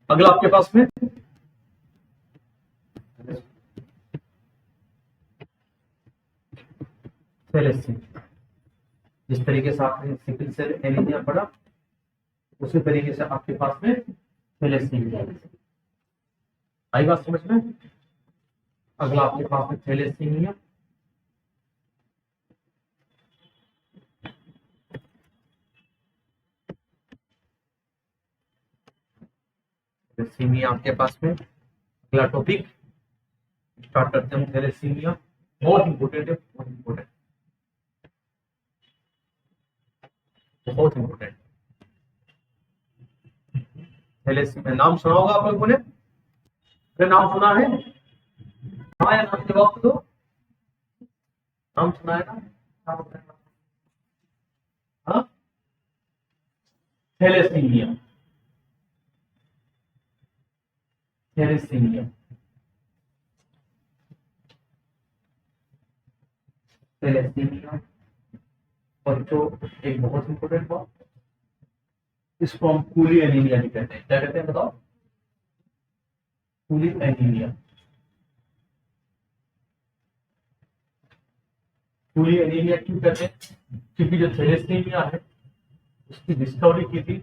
अगला आपके पास में थैलेसीमिया। जिस तरीके से आपने सिकल सेल एनीमिया पढ़ा उसी तरीके से आपके पास में थैलेसीमिया। आई बात समझ में? अगला आपके पास में थैलेसीमिया। थैलेसीमिया आपके पास में अगला टॉपिक स्टार्ट करते हैं। थैलेसीमिया बहुत इंपॉर्टेंट है, बहुत इंपॉर्टेंट, बहुत इंपॉर्टेंट। थैलेसीमिया नाम सुना होगा आप लोगों ने? अगर नाम सुना है हाँ या नाम जवाब दो। नाम सुना है ना? हाँ, थैलेसीमिया, थैलेसीमिया, थैलेसीमिया बच्चों एक बहुत इंपॉर्टेंट बात, इसको हम कूली एनीमिया भी कहते हैं। क्या कहते हैं बताओ? Coolie anaemia. कूली एनीमिया क्यों कहते हैं? क्योंकि जो थैलेसीमिया है उसकी डिस्कवरी की थी,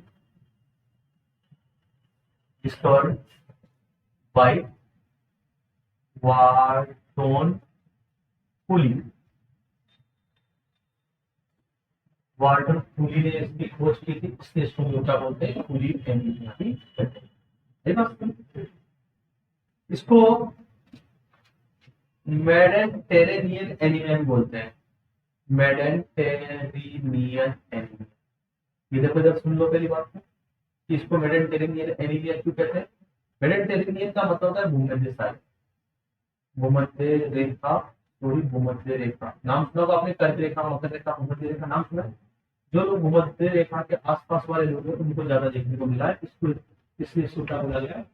discovered by Wharton coolie. Wharton coolie ने इसकी खोज की थी, इसलिए इसको हम क्या बोलते हैं? कूली एनीमिया भी कहते हैं। सही बात? इसको मेडेंटेरेनियन एनीमिया भी बोलते हैं। मेडेंटेरेनियन एनीमिया। इधर इधर सुन लो पहली बात कि इसको मेडेंटेरेनियन एनीमिया क्यों कहते हैं? मेडेंटेरेनियन का मतलब होता है भूमध्य सागर, भूमध्य रेखा, पूरी भूमध्य रेखा। नाम सुना होगा आपने? कर्क रेखा, मकर रेखा, भूमध्य रेखा, नाम सुना है? जो लोग भूमध्य रेखा के आसपास वाले लोग हैं उनको ज्यादा देखने को मिला है, इसको इसलिए इसको क्या बोला गया?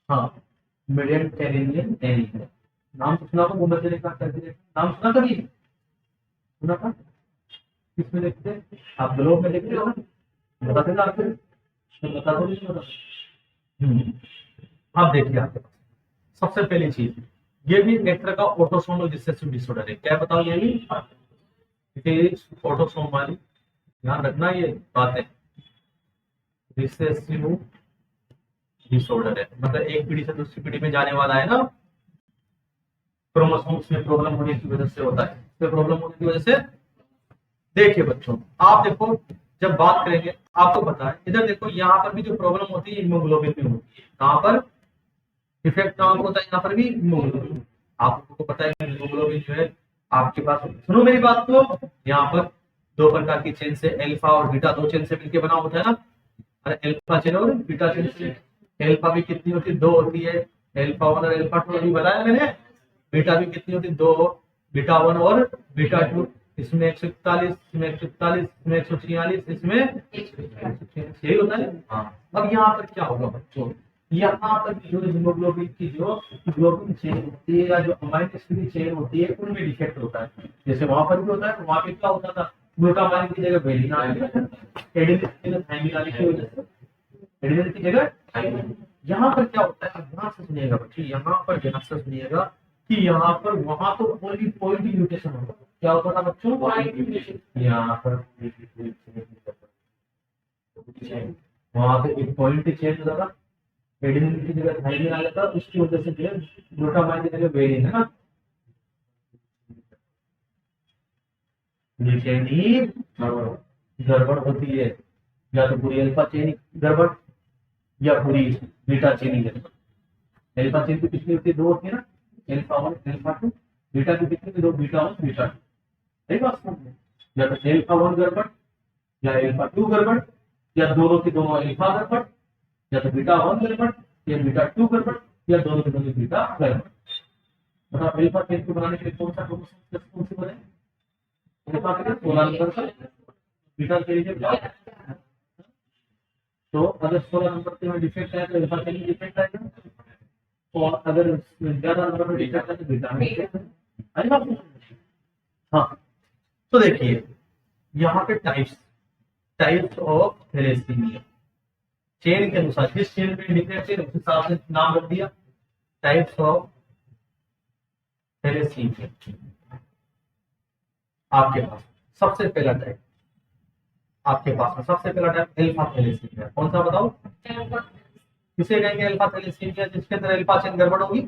हाँ, मेडेंटेरेनियन एनीमिया। नाम तो सुना होगा भूमध्य रेखा, कर्क रेखा, नाम सुना कभी? सुना था? किसमें देखते हैं आप? ग्लोब में देखते हो ना? बता देना आपको, बता दो नहीं बता। अब देखिए आपके पास सबसे पहली चीज, ये भी एक तरह का ऑटोसोमल रिसेसिव डिसऑर्डर है। क्या बताओ? ये भी ऑटोसोम वाली, ध्यान रखना ये बातें, रिसेसिव डिसऑर्डर है। मतलब एक पीढ़ी से दूसरी पीढ़ी में जाने वाला है ना, क्रोमोसोम्स में प्रॉब्लम होने की वजह से होता है। तो प्रॉब्लम होने की वजह से देखिए बच्चों, आप देखो जब बात करेंगे आपको पता है, इधर देखो यहाँ पर भी जो प्रॉब्लम होती है हीमोग्लोबिन में होती है। कहाँ पर इफेक्ट कहाँ पर होता है? यहाँ पर भी हीमोग्लोबिन। आपको पता है हीमोग्लोबिन जो है आपके पास, सुनो मेरी बात को, यहाँ पर दो प्रकार की चेन से, अल्फा और बीटा, दो चेन से मिलकर बना होता है ना। अरे अल्फा चेन और बीटा चेन से। अल्फा भी कितनी होती है? दो होती है, अल्फा वन और अल्फा टू अभी बताया मैंने। बीटा भी कितनी होती है? दो, बीटा वन और बीटा टू। इसमें 141, इसमें 141, इसमें 146, इसमें यही होता है। हाँ, अब यहाँ पर क्या होगा बच्चों? यहाँ पर जो हीमोग्लोबिन की जो ग्लोबिन चेन होती है या जो अमाइन एसिड की चेन होती है उनमें डिफेक्ट होता है। जैसे वहां पर भी होता है, वहां पे क्या होता था? ग्लूटामाइन की जगह वेलिन आ गया, एडेनिन की जगह थायमिन आने की वजह से, एडेनिन की जगह थायमिन। यहाँ पर क्या होता है? अब ध्यान से सुनिएगा बच्चे, यहाँ पर ध्यान से सुनिएगा कि यहाँ पर वहां तो ओनली पॉइंट म्यूटेशन होता है। क्या होता था बच्चों? यहाँ पर वहां पे एक पॉइंट चेंज होता था, एडेनिन की जगह थायमिन आ जाता, उसकी वजह से जो है ग्लूटामाइन की जगह वेलिन, है ना। ये चेन ही गड़बड़ होती है, या तो पूरी अल्फा चेन गड़बड़ या पूरी बीटा चेन ही गड़बड़। अल्फा चेन की कितनी होती है? दो होती है ना, alpha one alpha two. Beta की कितनी? दो, बीटा वन बीटा टू। सही बात समझ? या तो अल्फा वन गड़बड़ या अल्फा टू गड़बड़, या दोनों की दोनों अल्फा गड़बड़, या तो बीटा वन गड़बड़ या बीटा टू गड़बड़, या दोनों की दोनों बीटा गड़बड़। मतलब अल्फा चेन को बनाने के लिए कौन सा क्रोमोसोम कौन से बने? अल्फा के 16 नंबर का, बीटा के लिए 12। तो अगर 16 नंबर के में डिफेक्ट है तो अल्फा के लिए डिफेक्ट आएगा, और अगर 11 नंबर में डिफेक्ट है तो बीटा में डिफेक्ट है। हाँ, तो देखिए यहाँ पे types, types of thalassaemia. Chain के अनुसार, जिस चेन में डिफेक्ट है उस हिसाब से नाम रख दिया, टाइप्स ऑफ थैलेसीमिया। आपके पास सबसे पहला टाइप, आपके पास में सबसे पहला टाइप अल्फा थैलेसीमिया। कौन सा बताओ? किसे कहेंगे अल्फा थैलेसीमिया? जिसके अंदर अल्फा चेन गड़बड़ होगी,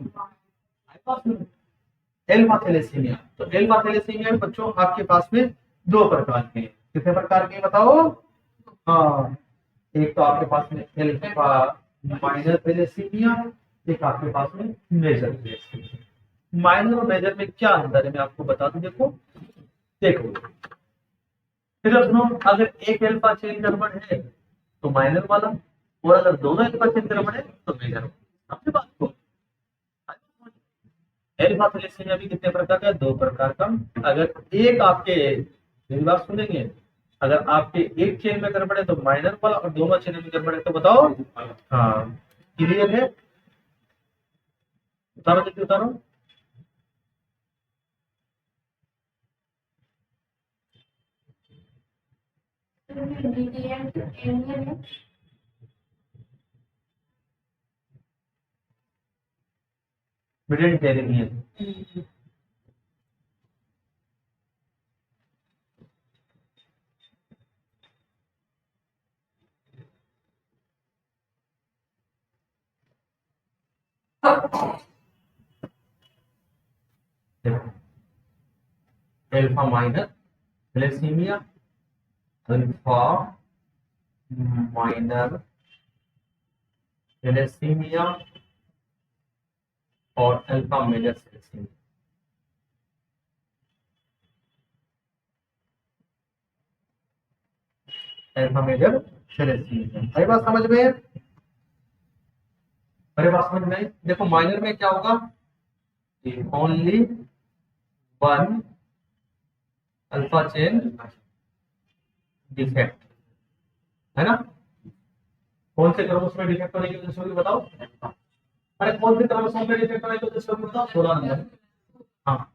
अल्फा थैलेसीमिया। तो अल्फा थैलेसीमिया में बच्चों आपके पास में दो प्रकार के हैं। कितने प्रकार के बताओ? हाँ, एक तो आपके पास में अल्फा माइनर थैलेसीमिया, एक आपके पास में मेजर थैलेसीमिया। माइनर और मेजर में क्या अंतर है मैं आपको बता दूं। देखो फिर सुनो, अगर एक अल्फा चेन गड़बड़ है तो माइनर वाला, और अगर दोनों अल्फा चेन गड़बड़ है तो मेजर वाला। आपकी बात को अल्फा थैलेसीमिया भी कितने प्रकार का? दो प्रकार का। अगर एक आपके, मेरी बात सुनेंगे, अगर आपके एक चेन में गड़बड़ है तो माइनर वाला, और दोनों चेन में गड़बड़ है तो बताओ। हाँ, क्लियर है? उतारो, देखिए उतारो। Mediterranean. Alpha minor thalassemia, alpha minor thalassemia और alpha major thalassemia. Alpha major thalassemia. अरे बात समझ में? अरे बात समझ में? देखो माइनर में क्या होगा? Only one alpha chain defect, है ना? कौन से क्रोमोसोम में डिफेक्ट होने की वजह से होगी बताओ? अरे कौन से क्रोमोसोम में डिफेक्ट होने की वजह से होगी बताओ? 16 नंबर। हाँ,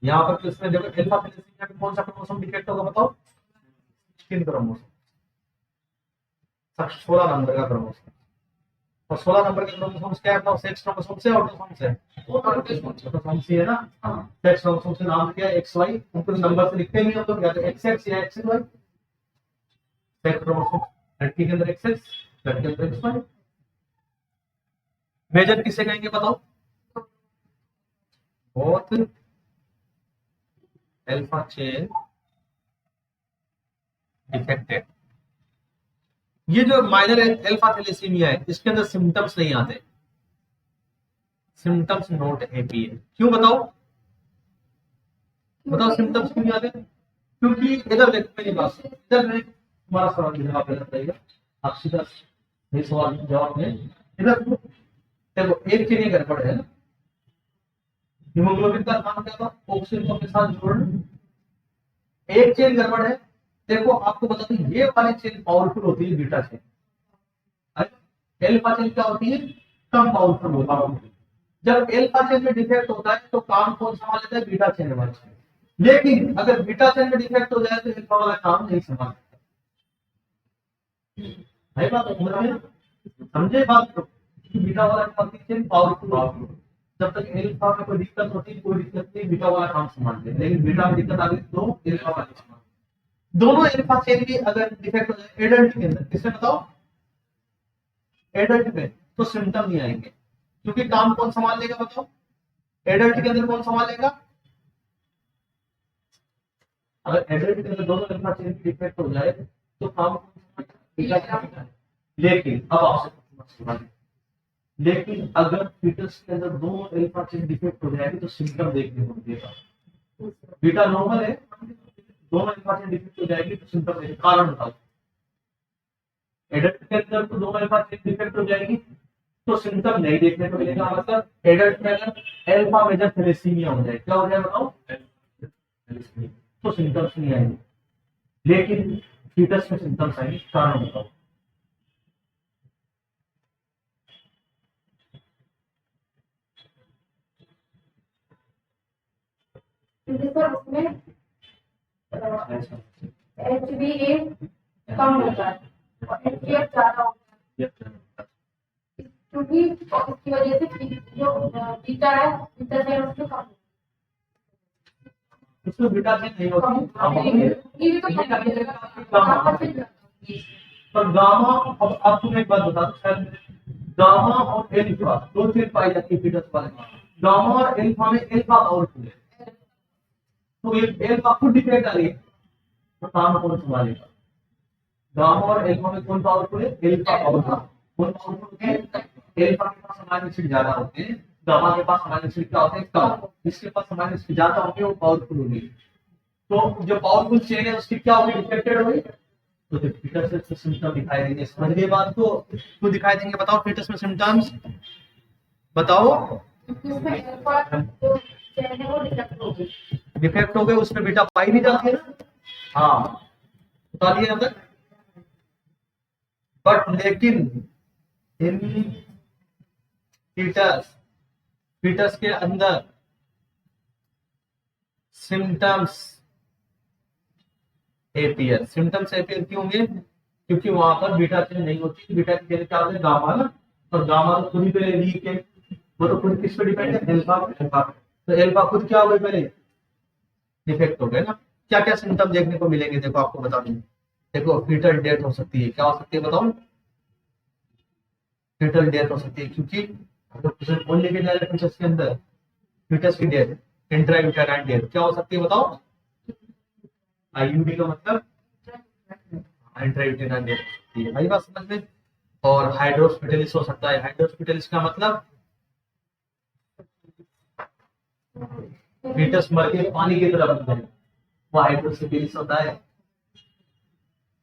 यहाँ पर तो इसमें देखो अल्फा थैलेसीमिया में कौन सा क्रोमोसोम डिफेक्ट होगा बताओ? 16 क्रोमोसोम, 16 नंबर का क्रोमोसोम। और 16 नंबर के क्रोमोसोम क्या है बताओ? सेक्स क्रोमोसोम से ऑटोसोम से? ऑटोसोम से, है ना? सेक्स क्रोमोसोम से नाम क्या है? X Y. उनको नंबर से लिखते नहीं हम लोग, या तो एक्स एक्स या एक्स वाई। सेक्स क्रोमोसोम, लड़की के अंदर एक्स एक्स, लड़के के अंदर एक्स वाई। मेजर किसे कहेंगे बताओ? Both alpha chain defected. ये जो माइनर अल्फा थैलेसीमिया है इसके अंदर सिम्टम्स नहीं आते, सिम्टम्स नॉट एपीयर। क्यों बताओ? बताओ सिम्टम्स क्यों नहीं आते? क्योंकि इधर देखो मेरी बात, इधर में तुम्हारा सवाल जवाब गलत रहेगा। आप सीधा ये सवाल जवाब में इधर देखो, एक चीज गड़बड़ है ना, हीमोग्लोबिन का काम क्या था? ऑक्सीजन को अपने साथ जोड़ना। एक चेन गड़बड़ है। देखो आपको बता दूं, ये वाली चेन पावरफुल होती है, बीटा चेन। एल्फा चेन क्या होती है? कम पावरफुल होता है। जब एल्फा चेन में डिफेक्ट होता है तो काम कौन संभाल लेता है? बीटा चेन वाला। लेकिन अगर बीटा चेन में डिफेक्ट हो जाए तो एल्फा वाला काम नहीं संभाल सकता। है बात समझ में? समझे बात को? बीटा वाला काम चेन पावरफुल होती है। जब तक एल्फा में कोई दिक्कत होती, कोई दिक्कत नहीं, बीटा वाला काम संभालते हैं। लेकिन बीटा में दिक्कत आ गई तो एल्फा वाला संभालते। दोनों एल्फा चेन भी अगर डिफेक्ट हो जाए एडल्ट के अंदर, किसमें बताओ? एडल्ट में, तो सिम्टम नहीं आएंगे। क्योंकि काम कौन संभाल लेगा बताओ? एडल्ट के अंदर कौन संभालेगा? अगर एडल्ट के अंदर दोनों अल्फा चेन की डिफेक्ट हो जाए तो काम कौन संभालेगा? लेकिन अब आपसे, लेकिन अगर फीटस के अंदर दोनों अल्फा चेन डिफेक्ट हो जाएगी तो सिम्टम देखने को मिलेगा। बीटा नॉर्मल है, दोनों अल्फा चेन डिफेक्ट हो जाएगी तो सिम्टम देखने, कारण बताओ? एडल्ट के अंदर तो दोनों अल्फा चेन डिफेक्ट हो जाएगी तो सिम्टम नहीं देखने को मिलेगा। मतलब एडल्ट में अगर अल्फा मेजर थैलेसीमिया हो जाए, क्या हो जाए बताओ? तो सिम्टम्स नहीं आएंगे। लेकिन फीटस में सिम्टम्स आएंगे, कारण बताओ? सर उसमें HbA कम होता है और HbF ज्यादा होता है। क्योंकि इसकी वजह से जो बीटा है बीटा से उसको कम उसमें बीटा चेंज नहीं होती ये भी तो पर गामा, अब तुम्हें एक बात बता दूं, शायद गामा और एल्फा दो चीज पाई जाती है फीटस वाले में। गामा और एल्फा में एल्फा पावरफुल है, तो ये एल्फा खुद डिफेक्ट आ रही है, तो काम कौन संभालेगा? गामा और एल्फा में कौन पावरफुल है? Alpha powerful. कौन पावरफुल है? एल्फा के पास अमाइनो एसिड ज्यादा होते हैं, गामा के पास अमाइनो एसिड क्या होते हैं? कम। जिसके पास अमाइनो एसिड ज्यादा होंगे वो पावरफुल होंगे। तो जो पावरफुल चेन है उसकी क्या होगी? डिफेक्टेड होगी। तो जो फीटस में सिम्टम दिखाई देंगे, समझ गए बात को? क्यों दिखाई देंगे बताओ? फीटस में सिम्टम्स बताओ। डिफेक्ट हो गए, उसमें बीटा पाई नहीं जाती है ना। हाँ बता दिए यहाँ तक। बट लेकिन इन फीटस के अंदर सिम्टम्स एपीयर, सिम्टम्स एपीयर क्यों होंगे? क्योंकि वहां पर बीटा चेंज नहीं होती। बीटा की जगह क्या होता है? गामा ना, और गामा तो खुद ही पहले वीक है, वो तो खुद किस पे डिपेंड है? एल्फा पे। तो एल्फा खुद क्या हो गए? पहले डिफेक्ट हो गए ना। क्या क्या सिम्टम देखने को मिलेंगे? देखो आपको बता दूं, देखो फीटल डेथ हो सकती है। क्या हो सकती है बताओ? फीटल डेथ हो सकती है, क्योंकि कौन लेके जा रहे हैं फीटस के अंदर? फीटस की डेथ, इंट्रायूटेराइन डेथ क्या हो सकती है बताओ? आईयूडी का मतलब इंट्रायूटेराइन डेथ हो सकती है, भाई बात समझ में? और हाइड्रोस्पिटलिस हो सकता है। हाइड्रोस्पिटलिस का मतलब फीटस मर के पानी की तरफ बन जाए, वो हाइड्रोस्पिटलिस होता है।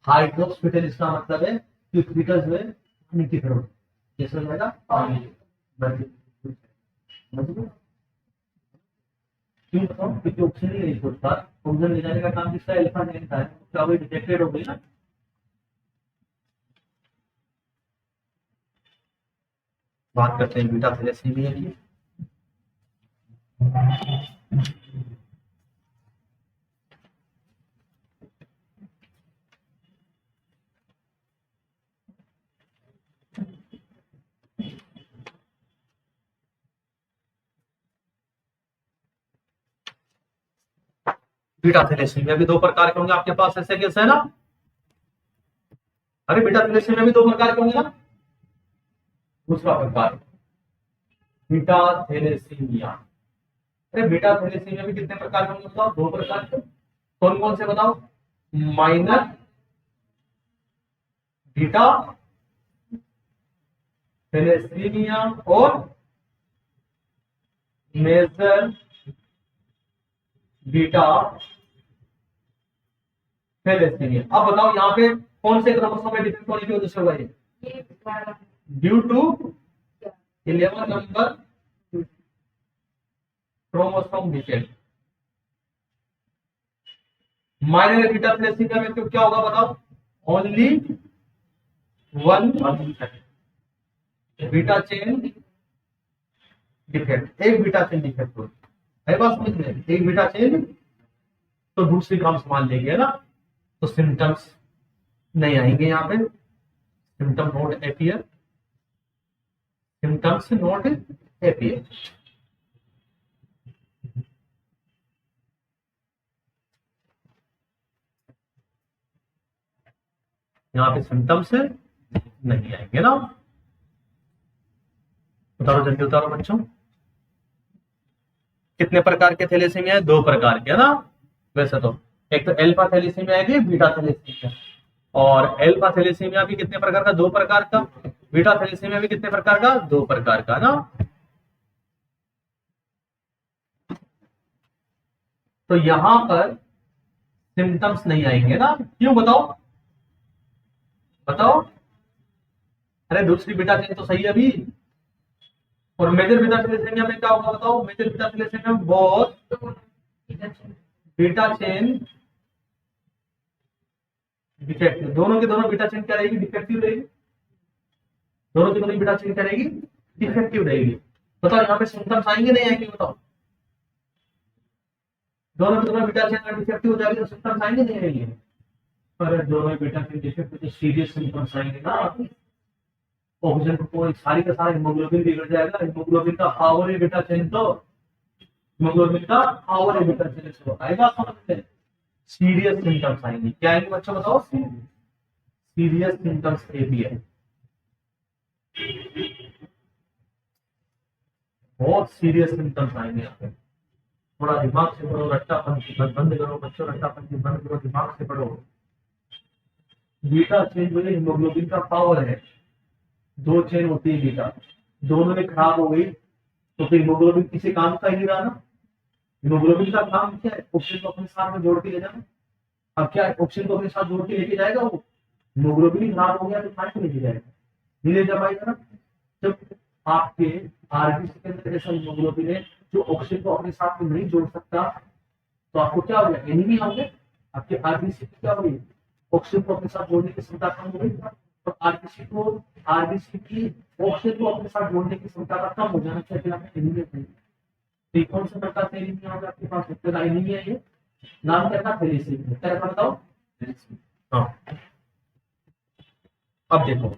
हाइड्रोस्पिटलिस का मतलब है कि फीटस जो है पानी की तरफ, जैसे हो जाएगा पानी बन के। समझ गए? क्यों बताओ? क्योंकि ऑक्सीजन ही नहीं छोड़ता, ऑक्सीजन ले जाने का काम किसका? एल्फा ने का है। क्या वो डिटेक्टेड हो गई ना। बात करते हैं बीटा थैलेसीमिया की। बीटा थैलेसीमिया भी दो प्रकार के होंगे आपके पास, ऐसे कैसे है ना? अरे बीटा थैलेसीमिया भी दो प्रकार के होंगे ना। दूसरा प्रकार बीटा थैलेसीमिया। अरे बीटा थैलेसीमिया भी कितने प्रकार के होंगे बताओ? दो प्रकार के। कौन कौन से बताओ? माइनर बीटा थैलेसीमिया और मेजर बीटा थैलेसीमिया। अब बताओ यहाँ पे कौन से क्रोमोसोम में डिफेक्ट होने की वजह से हुआ है? Due to 11 number chromosome defect. Minor beta thalassaemia में तो क्या होगा बताओ? Only one beta chain defect, एक बीटा चेन डिफेक्ट हो है। बात समझ में? एक बीटा चेन तो दूसरी काम संभाल लेंगे है ना। तो सिम्टम्स नहीं आएंगे यहाँ पे, symptom note appear, symptoms note appear. यहाँ पे सिम्टम्स नहीं आएंगे ना। उतारो जल्दी उतारो बच्चों। कितने प्रकार के थैलेसीमिया है? दो प्रकार के है ना। वैसे तो एक तो एल्फा थैलेसीमिया है, बीटा थैलेसीमिया। और एल्फा थैलेसीमिया भी कितने प्रकार का? दो प्रकार का। बीटा थैलेसीमिया भी कितने प्रकार का? दो प्रकार का ना। तो यहां पर सिम्टम्स नहीं आएंगे ना। क्यों बताओ? बताओ। अरे दूसरी बीटा चेन तो सही है अभी। और मेजर बीटा थैलेसीमिया में क्या होगा बताओ? मेजर बीटा थैलेसीमिया में बहुत बीटा चेन डिफेक्टिव, दोनों के दोनों बीटा चेन क्या रहेगी? डिफेक्टिव रहेगी। दोनों की दोनों बीटा चेन क्या रहेगी? डिफेक्टिव रहेगी। बताओ यहाँ पे सिम्टम्स आएंगे नहीं आएंगे बताओ? दोनों की दोनों बीटा चेन डिफेक्टिव हो जाएगी तो सिम्टम्स आएंगे नहीं आएंगे? पर दोनों बीटा चेन डिफेक्टिव तो सीरियस सिम्टम्स आएंगे ना। ऑक्सीजन को कोई सारी का सारा हीमोग्लोबिन बिगड़ जाएगा। हीमोग्लोबिन का पावर है बेटा चेंज, तो हीमोग्लोबिन का पावर है बेटा चेंज से होता है। बात समझते हैं। सीरियस सिम्टम्स आएंगे, क्या आएंगे बच्चों बताओ? सीरियस सिम्टम्स एबीआई, बहुत सीरियस सिम्टम्स आएंगे यहाँ पे। थोड़ा दिमाग से पढ़ो, रट्टापंथी बंद करो बच्चों, रट्टापंथी बंद करो, दिमाग से पढ़ो। बीटा चेन जो है हीमोग्लोबिन का पावर है, 2 चेन होती है बीटा, दोनों में खराब हो गई तो फिर हीमोग्लोबिन किसी काम का ही नहीं रहा ना। हीमोग्लोबिन का काम क्या है? ऑक्सीजन को अपने साथ में जोड़ के ले जाना। अब क्या है, ऑक्सीजन को अपने साथ जोड़ के लेके जाएगा वो? हीमोग्लोबिन ही खराब हो गया तो खाने लेके जाएगा, नहीं ले जा पाएगा ना। जब आपके आरबीसी के अंदर ऐसा हीमोग्लोबिन है जो ऑक्सीजन को अपने साथ में नहीं जोड़ सकता, तो आपको क्या हो गया? एनीमिया हो गया। आपके आरबीसी की क्या हुई? ऑक्सीजन को अपने साथ जोड़ने की क्षमता कम हो गई, और आरबीसी की ऑक्सीजन को अपने साथ जोड़ने की क्षमता का कम हो जाना चाहिए, आपने एनीमिया कही। तो कौन सा प्रकार का एनीमिया होगा आपके पास? एनीमिया है, नाम क्या था? थैलेसीमिया। क्या था बताओ? हाँ, अब देखो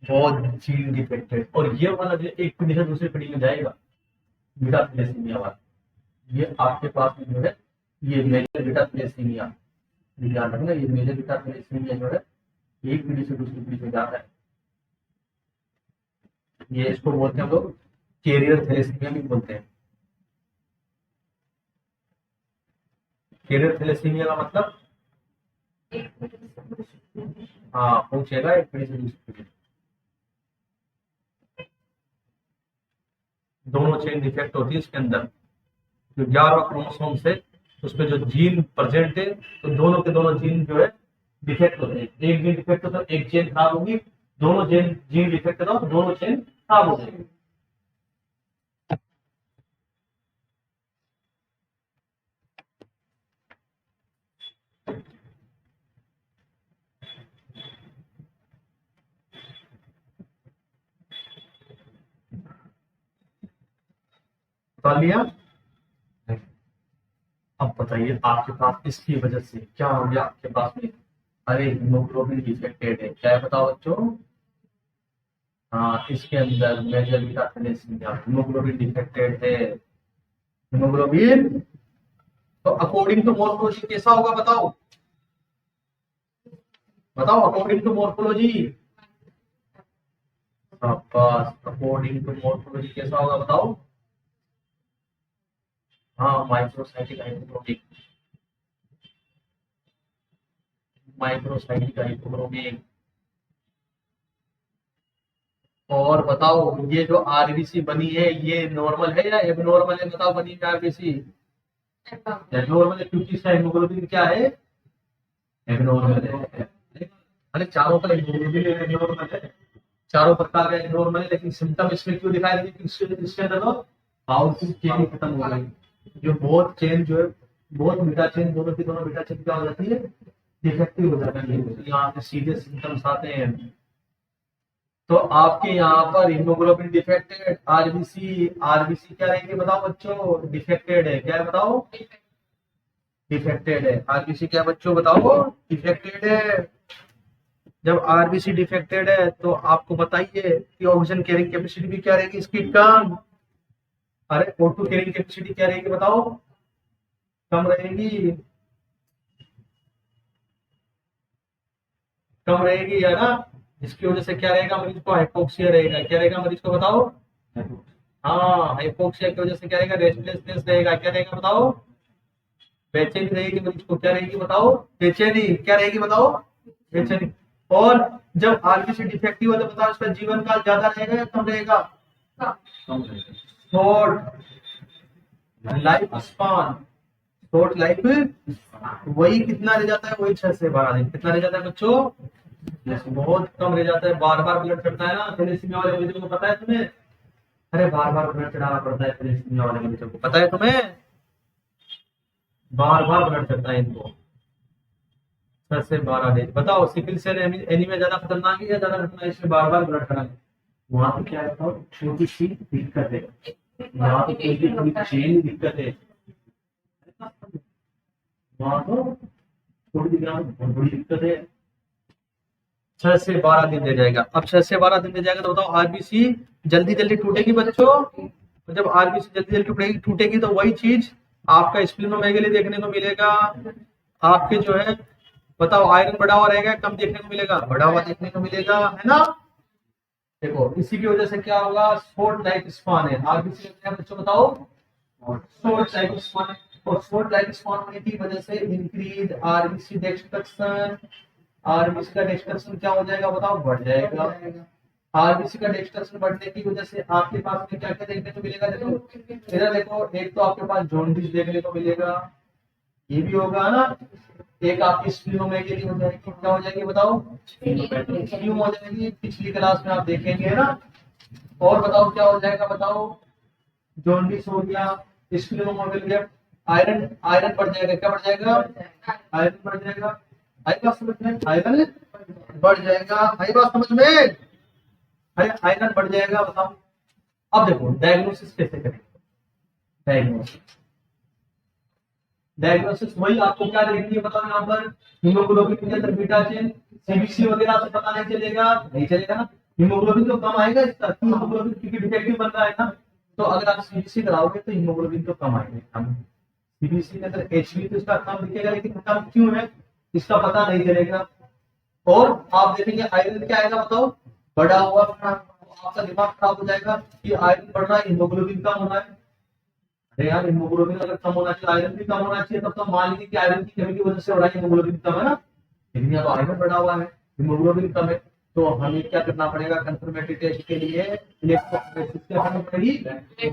बहुत जीन डिफेक्टेड, और ये वाला जो एक पीढ़ी से दूसरी पीढ़ी में जाएगा बीटा थैलेसीमिया वाला, ये आपके पास में जो है ये मेजर बीटा थैलेसीमिया, ध्यान रखना, ये मेजर बीटा थैलेसीमिया जो है एक पीढ़ी से दूसरी पीढ़ी में जाता है। ये इसको बोलते हैं हम लोग कैरियर थैलेसीमिया भी बोलते हैं। कैरियर थैलेसीमिया का मतलब हाँ पूछेगा एक पीढ़ी से दूसरी पीढ़ी, दोनों चेन डिफेक्ट होती है इसके अंदर। जो 11वां क्रोमोसोम से उसमें जो जीन प्रेजेंट है, तो दोनों के दोनों जीन जो है डिफेक्ट होते हैं। एक जीन डिफेक्ट होता है एक चेन खराब होगी, दोनों जीन डिफेक्ट होता है तो दोनों चेन खराब हो जाएंगे। बता लिया? अब बताइए आपके पास इसकी वजह से क्या हो गया आपके पास में? अरे हीमोग्लोबिन डिफेक्टेड है, क्या है बताओ बच्चों? हाँ, इसके अंदर major beta thalassaemia, haemoglobin defected है। हीमोग्लोबिन तो अकॉर्डिंग टू मॉर्फोलॉजी कैसा होगा बताओ? बताओ अकॉर्डिंग टू मॉर्फोलॉजी। बस अकॉर्डिंग टू मॉर्फोलॉजी कैसा होगा बताओ? हाँ, माइक्रोसाइटिक हाइपोक्रोमिक, माइक्रोसाइटिक हाइपोक्रोमिक। और बताओ ये जो आरबीसी बनी है ये नॉर्मल है या एबनॉर्मल है? बताओ बनी है आरबीसी एबनॉर्मल है, क्योंकि इसका हीमोग्लोबिन क्या है? एबनॉर्मल है। अरे चारों का हीमोग्लोबिन एबनॉर्मल है, चारों प्रकार का एबनॉर्मल है, लेकिन सिम्टम इसमें क्यों दिखाई देंगे? इसके अंदर तो पावरफुल चेन खत्म हो गई। जो बहुत चेन जो है, बहुत बीटा चेन, दोनों की दोनों बीटा चेन क्या हो जाती है? डिफेक्टिव हो जाती है। तो यहाँ पे सीरियस सिम्टम्स आते हैं। तो आपके यहाँ पर हीमोग्लोबिन डिफेक्टेड, आरबीसी क्या रहेंगे बताओ बच्चों? डिफेक्टेड है। क्या है बताओ? डिफेक्टेड है। आरबीसी क्या बच्चों बताओ? डिफेक्टेड है। जब आरबीसी डिफेक्टेड है तो आपको बताइए कि ऑक्सीजन कैरिंग कैपेसिटी भी क्या रहेगी इसकी? कम। अरे O2 कैरिंग कैपेसिटी क्या रहेगी बताओ? कम रहेगी, कम रहेगी है ना। इसकी वजह से क्या रहेगा? मरीज को हाइपोक्सिया रहेगा। क्या रहेगा मरीज को बताओ? हाँ, हाइपोक्सिया की वजह से क्या रहेगा? रेस्टलेसनेस रहेगा। क्या रहेगा बताओ? बेचैनी रहेगी मरीज को। क्या रहेगी बताओ? बेचैनी। क्या रहेगी बताओ? बेचैनी। और जब आरबीसी डिफेक्टिव है तो बताओ इसका जीवन काल ज्यादा रहेगा या कम रहेगा? Short life span, short life, वही कितना रह जाता है? वही 6 से 12 दिन। कितना रह जाता है बच्चों? बहुत कम रह जाता है। बार बार ब्लड चढ़ता है ना थैलेसीमिया वाले मरीजों को, पता है तुम्हें? अरे बार बार ब्लड चढ़ाना पड़ता है थैलेसीमिया वाले मरीजों को, पता है तुम्हें? बार बार ब्लड चढ़ता है इनको, 6 से 12 दिन। बताओ सिकल सेल एनीमिया ज्यादा खतरनाक है या ज्यादा खतरनाक है? इसमें बार बार ब्लड चढ़ाना, वहां पे क्या है? छोटी सी दिक्कत है, यहाँ पे छोटी थोड़ी चेन दिक्कत है। वहां तो थोड़ी बहुत बड़ी दिक्कत है। 6 से 12 दिन दे जाएगा। अब 6 से 12 दिन दे जाएगा तो बताओ आरबीसी जल्दी जल्दी टूटेगी बच्चों। तो जब आरबीसी जल्दी जल्दी टूटेगी टूटेगी तो वही चीज आपका स्प्लीनोमेगाली देखने को मिलेगा। आपके जो है बताओ आयरन बढ़ा हुआ रहेगा, कम देखने को मिलेगा, बढ़ा हुआ देखने को मिलेगा, है ना। देखो इसी की वजह से क्या होगा, शॉर्ट लाइफ स्पान है आरबीसी का। क्या बच्चों बताओ, शॉर्ट लाइफ स्पान। और शॉर्ट लाइफ स्पान होने की वजह से इंक्रीज आरबीसी डिस्ट्रक्शन। आरबीसी का डिस्ट्रक्शन क्या हो जाएगा बताओ, बढ़ जाएगा। आरबीसी का डिस्ट्रक्शन बढ़ने की वजह से आपके पास में क्या क्या देखने को मिलेगा, देखो इधर देखो, एक तो आपके पास जॉन्डिस देखने को मिलेगा, ये भी होगा ना। एक आपकी स्प्लीनोमेगाली हो जाएगी, क्या हो जाएगी बताओ, स्प्लीनोमेगाली हो जाएगी, पिछली क्लास में आप देखेंगे ना। और बताओ क्या हो जाएगा बताओ, जॉन्डिस हो गया, स्प्लीनोमेगाली, आयरन आयरन बढ़ जाएगा, क्या बढ़ जाएगा, आयरन बढ़ जाएगा। आई बात समझ में, आयरन बढ़ जाएगा, आई बात समझ में, आयरन बढ़ जाएगा। बताओ अब देखो डायग्नोसिस कैसे करेंगे। डायग्नोसिस डायग्नोसिस वही आपको क्या देखनी है बताओ, यहाँ पर हीमोग्लोबिन के अंदर बीटा चेन, सीबीसी वगैरह से पता नहीं चलेगा, नहीं चलेगा ना। हीमोग्लोबिन तो कम आएगा इसका, हीमोग्लोबिन क्योंकि डिफेक्टिव बन रहा है ना। तो अगर आप सीबीसी कराओगे तो हीमोग्लोबिन तो कम आएगा। सीबीसी के अंदर एचबी तो इसका कम दिखेगा, लेकिन कम क्यों है इसका पता नहीं चलेगा। और आप देखेंगे आयरन क्या आएगा बताओ, बढ़ा हुआ। आपका दिमाग खराब हो जाएगा कि आयरन बढ़ रहा है, हीमोग्लोबिन कम हो रहा है। अरे यार हीमोग्लोबिन अगर कम होना चाहिए, आयरन भी कम होना चाहिए, तब तो मान लीजिए कि आयरन की कमी की वजह से हो रहा है, हीमोग्लोबिन कम है ना। लेकिन यहाँ तो आयरन बढ़ा हुआ है, हीमोग्लोबिन कम है। तो हमें क्या करना पड़ेगा, कंफर्मेटरी टेस्ट के लिए इलेक्ट्रोफोरेसिस क्या करनी पड़ेगी।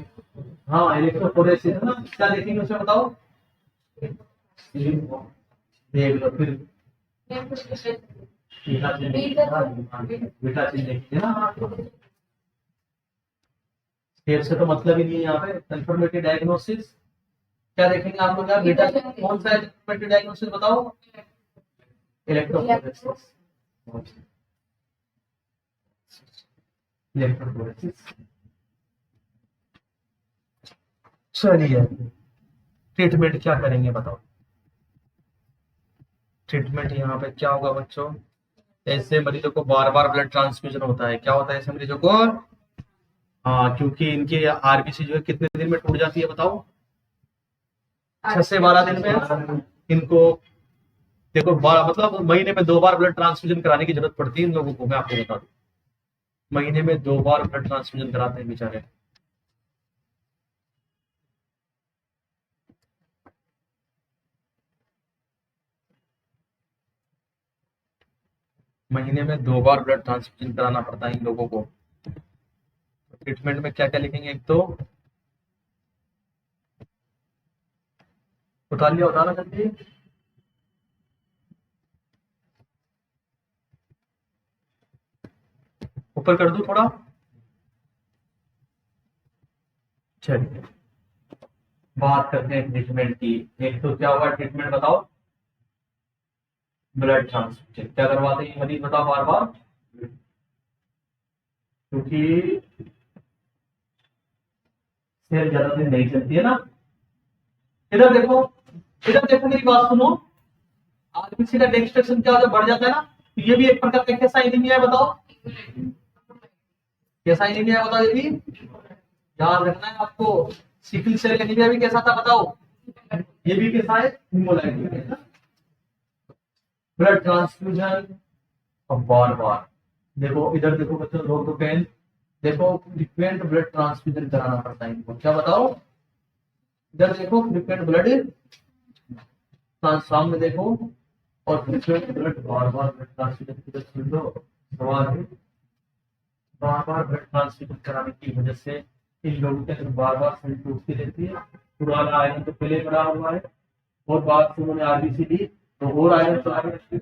हाँ इलेक्ट्रोफोरेसिस है ना, क्या देखेंगे उसे बताओ, देख लो फिर बीटा चिन्ह देखिए ना। फिर से तो मतलब ही नहीं है यहाँ पे। कंफर्मेटरी डायग्नोसिस क्या देखेंगे आप लोग यार, बेटा कौन सा है कंफर्मेटरी डायग्नोसिस बताओ, इलेक्ट्रोफोरेसिस। इलेक्ट्रोफोरेसिस चलिए ट्रीटमेंट क्या करेंगे बताओ। ट्रीटमेंट यहाँ पे क्या होगा बच्चों, ऐसे मरीजों को बार बार ब्लड ट्रांसफ्यूजन होता है। क्या होता है ऐसे मरीजों को, हाँ क्योंकि इनकी आरबीसी जो है कितने दिन में टूट जाती है बताओ, 6 से 12 दिन में। इनको देखो मतलब महीने में 2 बार ब्लड ट्रांसफ्यूजन कराने की जरूरत पड़ती है इन लोगों को। मैं आपको बता दूं महीने में 2 बार ब्लड ट्रांसफ्यूजन कराते हैं बेचारे। महीने में 2 बार ब्लड ट्रांसफ्यूजन कराना पड़ता है इन लोगों को। ट्रीटमेंट में क्या क्या लिखेंगे, एक तो उठा लिया, उठाना जल्दी। ऊपर कर दूं थोड़ा, चलिए बात करते हैं ट्रीटमेंट की। एक तो क्या हुआ ट्रीटमेंट बताओ, ब्लड ट्रांसफ्यूजन। क्या करवाते हैं मरीज बताओ बार बार, क्योंकि सेल ज्यादा दिन नहीं चलती है ना। इधर देखो, इधर देखो मेरी बात सुनो, आरबीसी का डिस्ट्रक्शन क्या होता है, बढ़ जाता है ना। तो ये भी एक प्रकार का कैसा एनीमिया है बताओ, कैसा एनीमिया है बताओ, ये भी ध्यान रखना है आपको। सिकल सेल एनीमिया भी कैसा था बताओ, ये भी कैसा है, हीमोलाइटिक है ना। ब्लड ट्रांसफ्यूजन और बार बार देखो, इधर देखो बच्चों, लोग तो पेन देखो, फ्रीक्वेंट ब्लड ट्रांसफ्यूजन कराना पड़ता है इनको। क्या बताओ, इधर देखो फ्रीक्वेंट ब्लड सामने देखो, और फ्रीक्वेंट ब्लड बार बार ब्लड ट्रांसफ्यूजन सुन लो सवाल है। बार बार ब्लड ट्रांसफ्यूजन कराने की वजह से इन लोगों के अंदर बार बार सेल टूटती रहती है। पुराना आयरन तो पहले बना हुआ है, और बाद से उन्होंने आरबीसी दी तो और आयरन तो आयरन,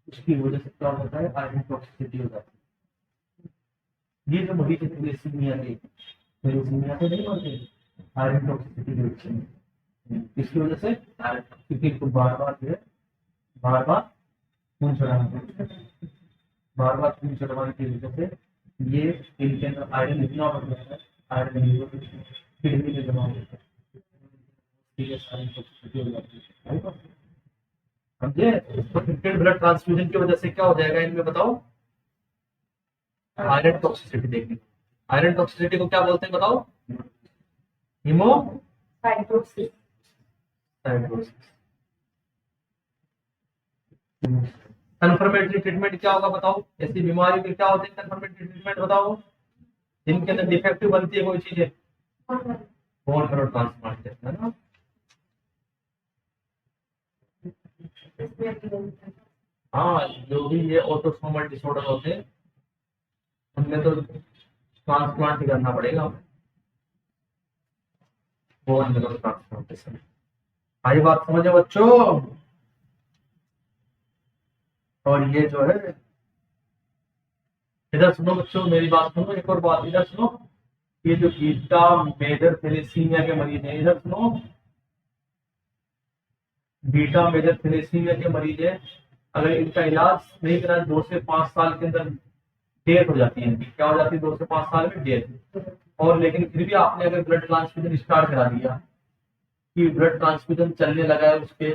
उसकी वजह से क्या होता है, आयरन टॉक्सिसिटी हो जाती है। ये जो मरीज थैलेसीमिया के, थैलेसीमिया से नहीं मरते, आयरन टॉक्सिसिटी की वजह से। इसकी वजह से आयरन क्योंकि इनको बार बार जो है, बार बार खून चढ़ाना पड़ता है, बार बार खून चढ़वाने की वजह से ये इनके अंदर आयरन इतना बढ़ जाता है, आयरन किडनी में जमा हो जाता है, ठीक है, आयरन टॉक्सिसिटी हो जाती है। ये प्रिंटेड ब्लड ट्रांसफ्यूजन की वजह से क्या हो जाएगा इनमें बताओ, आयरन टॉक्सिसिटी देखने। आयरन टॉक्सिसिटी को क्या बोलते हैं बताओ, हीमो साइटोसिस। कन्फर्मेटरी ट्रीटमेंट क्या होगा बताओ, ऐसी बीमारी के क्या होते हैं कन्फर्मेटरी ट्रीटमेंट बताओ, जिनके अंदर डिफेक्टिव बनती है कोई चीज, बोन मैरो ट्रांसप्लांट है ना। हाँ, जो भी ये ऑटोसोमल डिसऑर्डर होते हैं उनमें तो ट्रांसप्लांट ही करना पड़ेगा हमें, बोन मैरो ट्रांसप्लांटेशन। आई बात समझे बच्चों। और ये जो है, इधर सुनो बच्चों मेरी बात सुनो, एक और बात इधर सुनो, ये जो बीटा मेजर थैलेसीमिया के मरीज हैं, इधर सुनो, बीटा मेजर थैलेसीमिया के मरीज है, अगर इनका इलाज नहीं करा 2 से 5 साल के अंदर डेथ हो जाती है इनकी। क्या हो जाती है 2 से 5 साल में डेथ। और लेकिन फिर भी आपने अगर ब्लड ट्रांसफ्यूजन स्टार्ट करा दिया कि ब्लड ट्रांसफ्यूजन चलने लगा है उसके,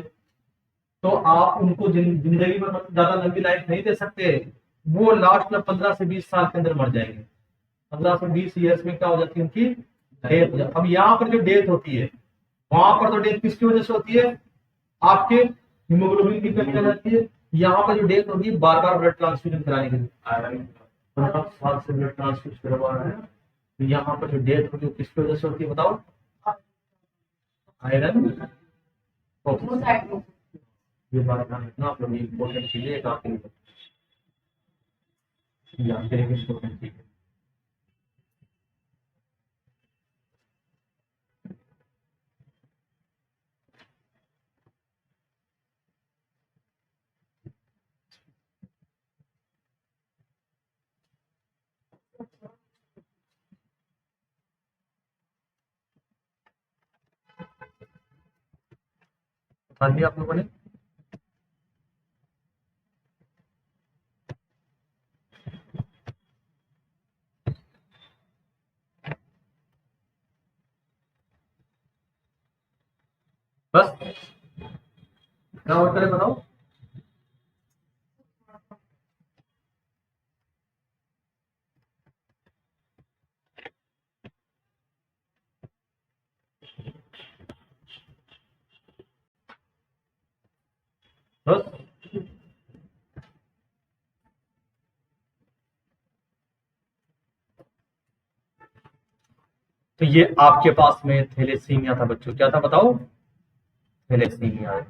तो आप उनको जिंदगी में ज्यादा लंबी लाइफ नहीं दे सकते, वो लास्ट में 15 से 20 साल के अंदर मर जाएंगे। 15 से 20 ईयर्स में क्या हो जाती है उनकी डेथ हो जाती है। अब यहाँ पर जो डेथ होती है, वहां पर तो डेथ किसकी वजह से होती है, आपके हीमोग्लोबिन की कमी आ जाती है। यहाँ पर जो डेथ होती है बार बार ब्लड ट्रांसफ्यूजन कराने के लिए, 15 साल से ब्लड ट्रांसफ्यूजन करवा रहे हैं, तो यहाँ पर जो डेथ होती है वो किसकी वजह से होती है बताओ, आयरन। ये बात ध्यान रखना आप लोग, इम्पोर्टेंट चीज है आपके लिए, जानते हैं कि इम्पोर्टेंट चीज है। बता दिया आप लोगों ने। बस क्या और करें बताओ। बस तो ये आपके पास में थैलेसीमिया था बच्चों, क्या था बताओ, थैलेसीमिया है।